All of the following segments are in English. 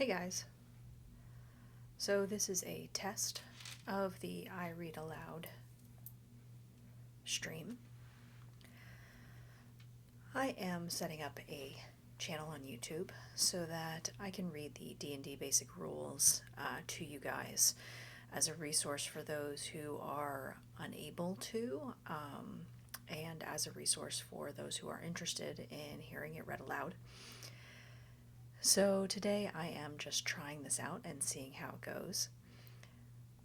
Hey guys. So this is a test of the I Read Aloud stream. I am setting up a channel on YouTube so that I can read the D&D basic rules to you guys as a resource for those who are unable to, and as a resource for those who are interested in hearing it read aloud. So today I am just trying this out and seeing how it goes.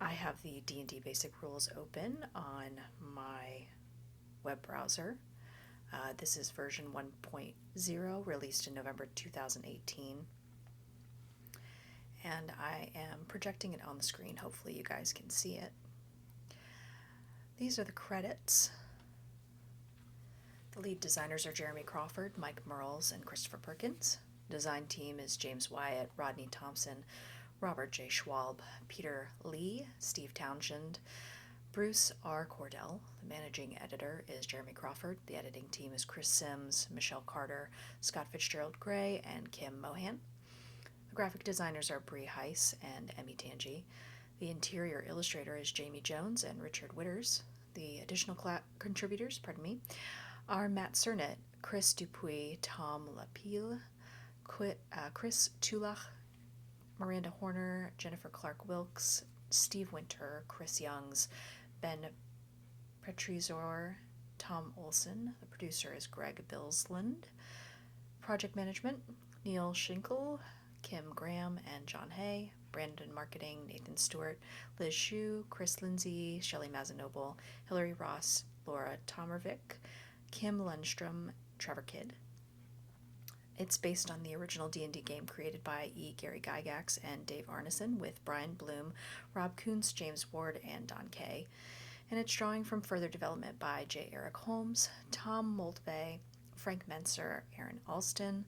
I have the D&D basic rules open on my web browser. This is version 1.0, released in November 2018. And I am projecting it on the screen. Hopefully you guys can see it. These are the credits. The lead designers are Jeremy Crawford, Mike Merles, and Christopher Perkins. Design team is James Wyatt, Rodney Thompson, Robert J. Schwalb, Peter Lee, Steve Townshend, Bruce R. Cordell. The managing editor is Jeremy Crawford. The editing team is Chris Sims, Michelle Carter, Scott Fitzgerald Gray, and Kim Mohan. The graphic designers are Bree Heiss and Emmy Tangi. The interior illustrator is Jamie Jones and Richard Witters. The additional contributors, are Matt Cernett, Chris Dupuis, Tom Lapille, Chris Tulach, Miranda Horner, Jennifer Clark Wilkes, Steve Winter, Chris Youngs, Ben Petrizor, Tom Olson. The producer is Greg Billsland. Project management, Neil Schinkel, Kim Graham, and John Hay. Brandon marketing, Nathan Stewart, Liz Shue, Chris Lindsay, Shelley Mazanoble, Hillary Ross, Laura Tomervik, Kim Lundstrom, Trevor Kidd. It's based on the original D&D game created by E. Gary Gygax and Dave Arneson, with Brian Bloom, Rob Kuntz, James Ward, and Don Kay. And it's drawing from further development by J. Eric Holmes, Tom Moldvay, Frank Menser, Aaron Alston,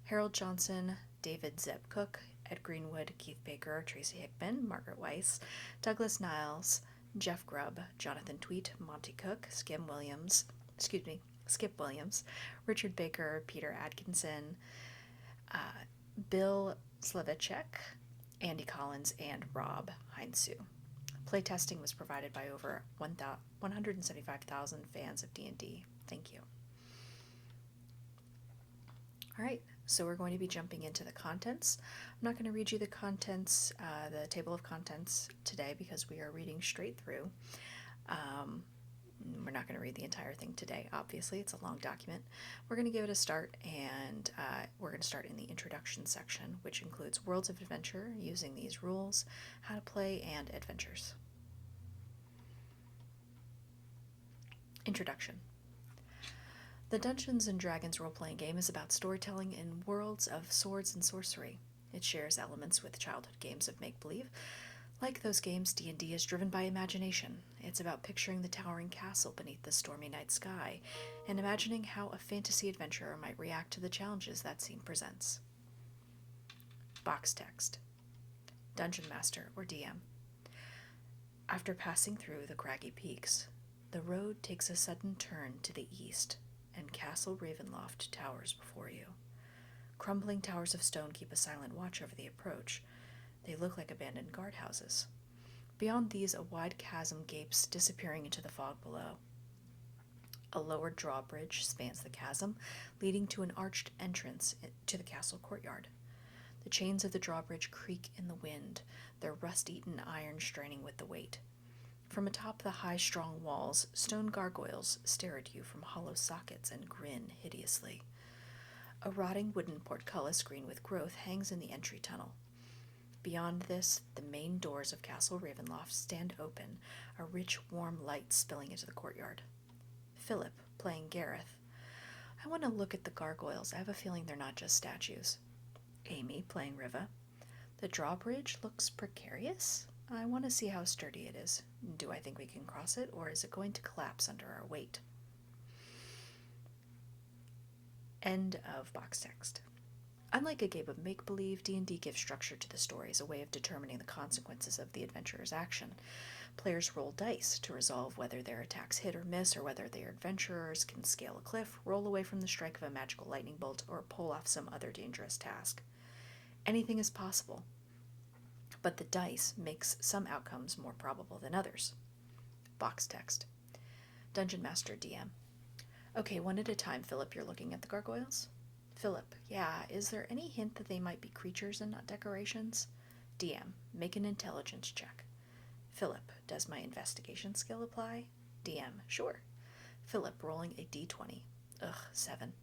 Harold Johnson, David Zeb Cook, Ed Greenwood, Keith Baker, Tracy Hickman, Margaret Weiss, Douglas Niles, Jeff Grubb, Jonathan Tweet, Monty Cook, Skip Williams, Richard Baker, Peter Atkinson, Bill Slavicek, Andy Collins, and Rob Heinsu. Playtesting was provided by over 175,000 fans of D&D. Thank you. Alright, so we're going to be jumping into the contents. I'm not going to read you the contents, the table of contents today, because we are reading straight through. We're not going to read the entire thing today, obviously. It's a long document. We're going to give it a start, and we're going to start in the introduction section, which includes Worlds of Adventure, using these rules, how to play, and adventures. Introduction. The Dungeons & Dragons role-playing game is about storytelling in worlds of swords and sorcery. It shares elements with childhood games of make-believe. Like those games, D&D is driven by imagination. It's about picturing the towering castle beneath the stormy night sky and imagining how a fantasy adventurer might react to the challenges that scene presents. Box text. Dungeon Master, or DM. After passing through the craggy peaks, the road takes a sudden turn to the east, and Castle Ravenloft towers before you. Crumbling towers of stone keep a silent watch over the approach. They look like abandoned guardhouses. Beyond these, a wide chasm gapes, disappearing into the fog below. A lowered drawbridge spans the chasm, leading to an arched entrance to the castle courtyard. The chains of the drawbridge creak in the wind, their rust-eaten iron straining with the weight. From atop the high, strong walls, stone gargoyles stare at you from hollow sockets and grin hideously. A rotting wooden portcullis green with growth hangs in the entry tunnel. Beyond this, the main doors of Castle Ravenloft stand open, a rich, warm light spilling into the courtyard. Philip, playing Gareth. I want to look at the gargoyles. I have a feeling they're not just statues. Amy, playing Riva. The drawbridge looks precarious. I want to see how sturdy it is. Do I think we can cross it, or is it going to collapse under our weight? End of box text. Unlike a game of make-believe, D&D gives structure to the story as a way of determining the consequences of the adventurer's action. Players roll dice to resolve whether their attacks hit or miss, or whether their adventurers can scale a cliff, roll away from the strike of a magical lightning bolt, or pull off some other dangerous task. Anything is possible, but the dice makes some outcomes more probable than others. Box text. Dungeon Master DM. Okay, one at a time, Philip, you're looking at the gargoyles? Philip, yeah, is there any hint that they might be creatures and not decorations? DM, make an intelligence check. Philip, does my investigation skill apply? DM, sure. Philip, rolling a d20. Ugh, 7.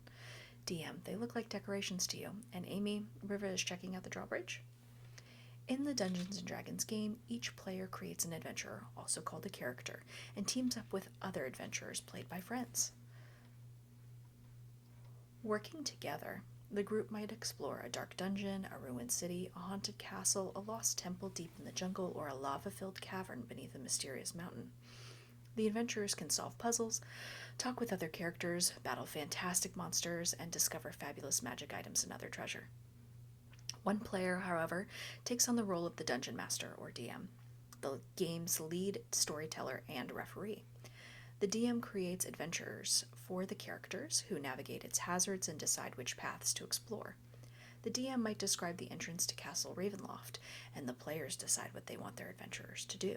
DM, they look like decorations to you. And Amy, Riva is checking out the drawbridge? In the Dungeons & Dragons game, each player creates an adventurer, also called a character, and teams up with other adventurers played by friends. Working together, the group might explore a dark dungeon, a ruined city, a haunted castle, a lost temple deep in the jungle, or a lava-filled cavern beneath a mysterious mountain. The adventurers can solve puzzles, talk with other characters, battle fantastic monsters, and discover fabulous magic items and other treasure. One player, however, takes on the role of the Dungeon Master, or DM, the game's lead storyteller and referee. The DM creates adventures for the characters, who navigate its hazards and decide which paths to explore. The DM might describe the entrance to Castle Ravenloft, and the players decide what they want their adventurers to do.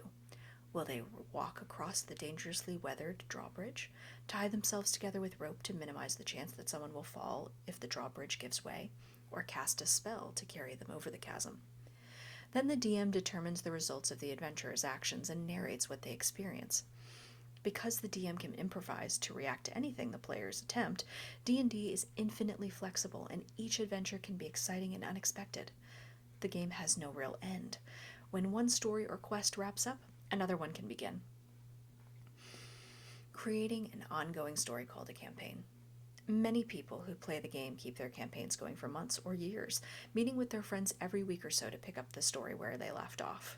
Will they walk across the dangerously weathered drawbridge, tie themselves together with rope to minimize the chance that someone will fall if the drawbridge gives way, or cast a spell to carry them over the chasm? Then the DM determines the results of the adventurers' actions and narrates what they experience. Because the DM can improvise to react to anything the players attempt, D&D is infinitely flexible, and each adventure can be exciting and unexpected. The game has no real end. When one story or quest wraps up, another one can begin. Creating an ongoing story called a campaign. Many people who play the game keep their campaigns going for months or years, meeting with their friends every week or so to pick up the story where they left off.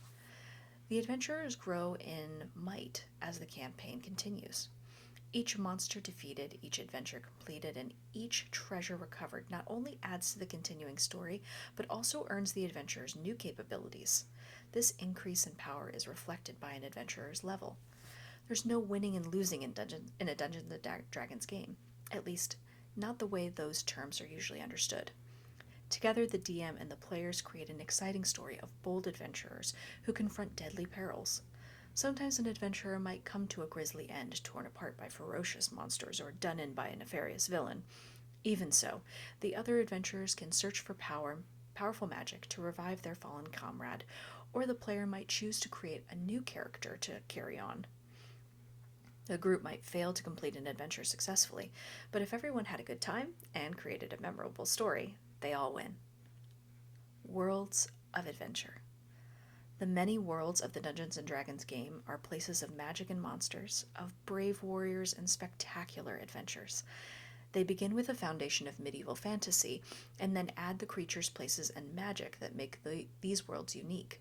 The adventurers grow in might as the campaign continues. Each monster defeated, each adventure completed, and each treasure recovered not only adds to the continuing story, but also earns the adventurers new capabilities. This increase in power is reflected by an adventurer's level. There's no winning and losing in a Dungeons & Dragons game, at least not the way those terms are usually understood. Together, the DM and the players create an exciting story of bold adventurers who confront deadly perils. Sometimes an adventurer might come to a grisly end, torn apart by ferocious monsters or done in by a nefarious villain. Even so, the other adventurers can search for powerful magic to revive their fallen comrade, or the player might choose to create a new character to carry on. The group might fail to complete an adventure successfully, but if everyone had a good time and created a memorable story, they all win. Worlds of adventure. The many worlds of the Dungeons & Dragons game are places of magic and monsters, of brave warriors and spectacular adventures. They begin with a foundation of medieval fantasy, and then add the creatures, places, and magic that make these worlds unique.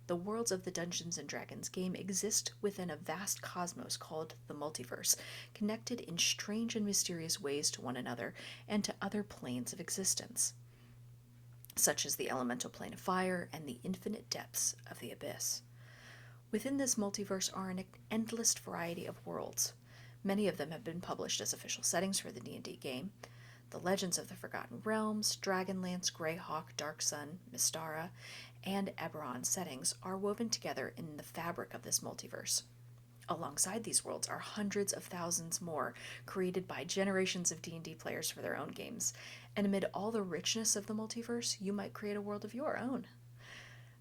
The worlds of the Dungeons & Dragons game exist within a vast cosmos called the multiverse, connected in strange and mysterious ways to one another and to other planes of existence, such as the elemental plane of fire and the infinite depths of the abyss. Within this multiverse are an endless variety of worlds. Many of them have been published as official settings for the D&D game. The Legends of the Forgotten Realms, Dragonlance, Greyhawk, Dark Sun, Mystara, and Eberron settings are woven together in the fabric of this multiverse. Alongside these worlds are hundreds of thousands more created by generations of D&D players for their own games, and amid all the richness of the multiverse, you might create a world of your own.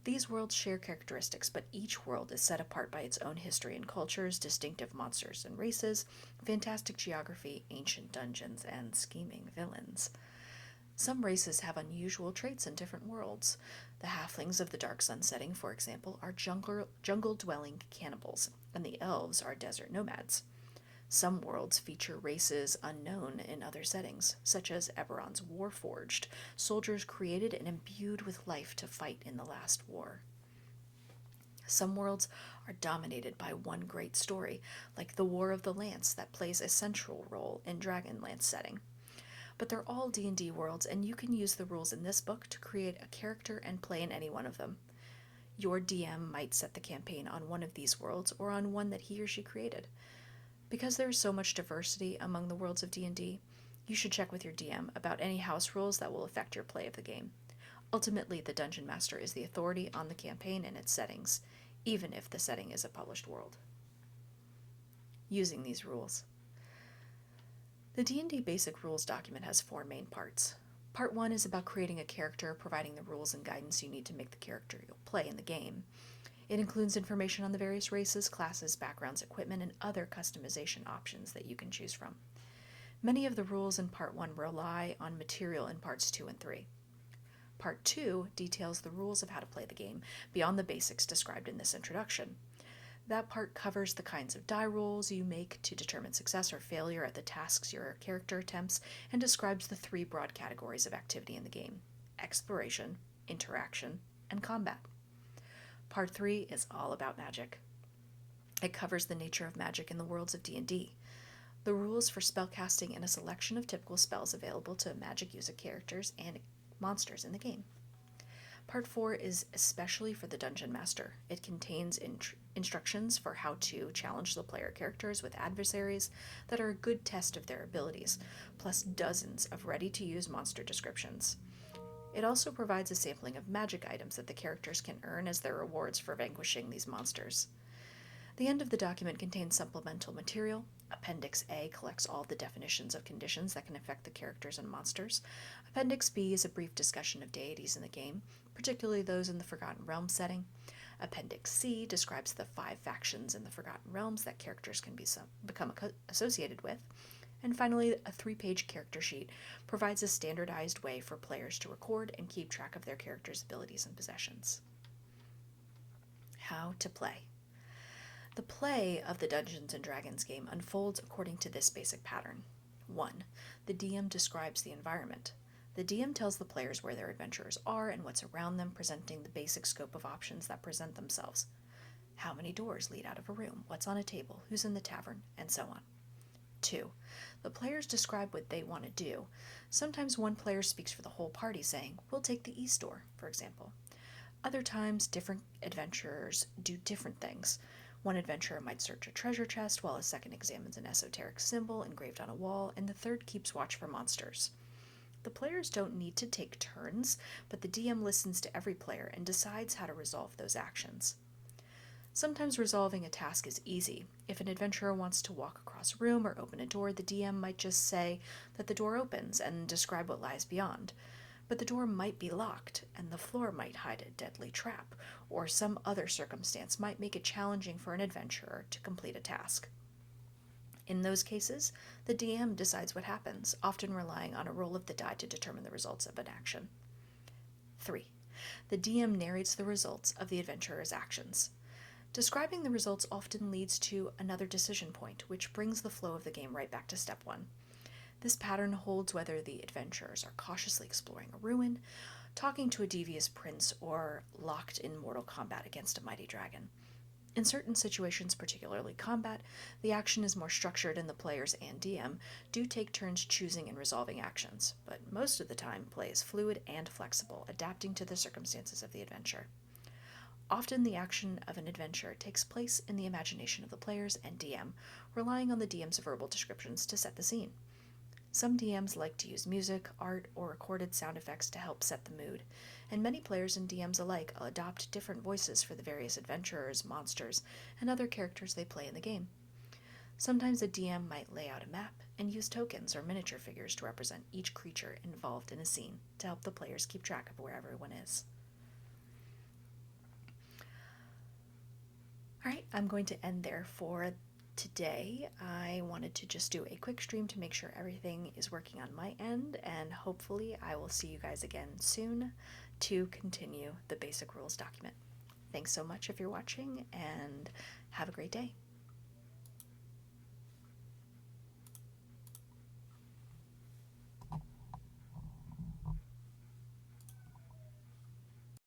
These worlds share characteristics, but each world is set apart by its own history and cultures, distinctive monsters and races, fantastic geography, ancient dungeons, and scheming villains. Some races have unusual traits in different worlds. The halflings of the Dark Sun setting, for example, are jungle-dwelling cannibals, and the elves are desert nomads. Some worlds feature races unknown in other settings, such as Eberron's Warforged, soldiers created and imbued with life to fight in the last war. Some worlds are dominated by one great story, like the War of the Lance that plays a central role in Dragonlance setting. But they're all D&D worlds, and you can use the rules in this book to create a character and play in any one of them. Your DM might set the campaign on one of these worlds or on one that he or she created. Because there is so much diversity among the worlds of D&D, you should check with your DM about any house rules that will affect your play of the game. Ultimately, the Dungeon Master is the authority on the campaign and its settings, even if the setting is a published world. Using these rules. The D&D Basic Rules document has 4 main parts. Part 1 is about creating a character, providing the rules and guidance you need to make the character you'll play in the game. It includes information on the various races, classes, backgrounds, equipment, and other customization options that you can choose from. Many of the rules in Part 1 rely on material in Parts 2 and 3. Part 2 details the rules of how to play the game beyond the basics described in this introduction. That part covers the kinds of die rolls you make to determine success or failure at the tasks your character attempts, and describes the 3 broad categories of activity in the game: exploration, interaction, and combat. Part 3 is all about magic. It covers the nature of magic in the worlds of D&D, the rules for spellcasting, and a selection of typical spells available to magic user characters and monsters in the game. Part 4 is especially for the Dungeon Master. It contains instructions for how to challenge the player characters with adversaries that are a good test of their abilities, plus dozens of ready-to-use monster descriptions. It also provides a sampling of magic items that the characters can earn as their rewards for vanquishing these monsters. The end of the document contains supplemental material. Appendix A collects all the definitions of conditions that can affect the characters and monsters. Appendix B is a brief discussion of deities in the game, particularly those in the Forgotten Realms setting. Appendix C describes the 5 factions in the Forgotten Realms that characters can become associated with. And finally, a 3-page character sheet provides a standardized way for players to record and keep track of their characters' abilities and possessions. How to play. The play of the Dungeons & Dragons game unfolds according to this basic pattern. 1. The DM describes the environment. The DM tells the players where their adventurers are and what's around them, presenting the basic scope of options that present themselves. How many doors lead out of a room, what's on a table, who's in the tavern, and so on. 2. The players describe what they want to do. Sometimes one player speaks for the whole party, saying, "We'll take the east door," for example. Other times, different adventurers do different things. One adventurer might search a treasure chest, while a second examines an esoteric symbol engraved on a wall, and the third keeps watch for monsters. The players don't need to take turns, but the DM listens to every player and decides how to resolve those actions. Sometimes resolving a task is easy. If an adventurer wants to walk across a room or open a door, the DM might just say that the door opens and describe what lies beyond. But the door might be locked, and the floor might hide a deadly trap, or some other circumstance might make it challenging for an adventurer to complete a task. In those cases, the DM decides what happens, often relying on a roll of the die to determine the results of an action. 3. The DM narrates the results of the adventurer's actions. Describing the results often leads to another decision point, which brings the flow of the game right back to step 1. This pattern holds whether the adventurers are cautiously exploring a ruin, talking to a devious prince, or locked in mortal combat against a mighty dragon. In certain situations, particularly combat, the action is more structured and the players and DM do take turns choosing and resolving actions, but most of the time play is fluid and flexible, adapting to the circumstances of the adventure. Often the action of an adventure takes place in the imagination of the players and DM, relying on the DM's verbal descriptions to set the scene. Some DMs like to use music, art, or recorded sound effects to help set the mood, and many players and DMs alike adopt different voices for the various adventurers, monsters, and other characters they play in the game. Sometimes a DM might lay out a map and use tokens or miniature figures to represent each creature involved in a scene to help the players keep track of where everyone is. Alright, I'm going to end there for today. I wanted to just do a quick stream to make sure everything is working on my end, and hopefully I will see you guys again soon to continue the Basic Rules document. Thanks so much if you're watching, and have a great day.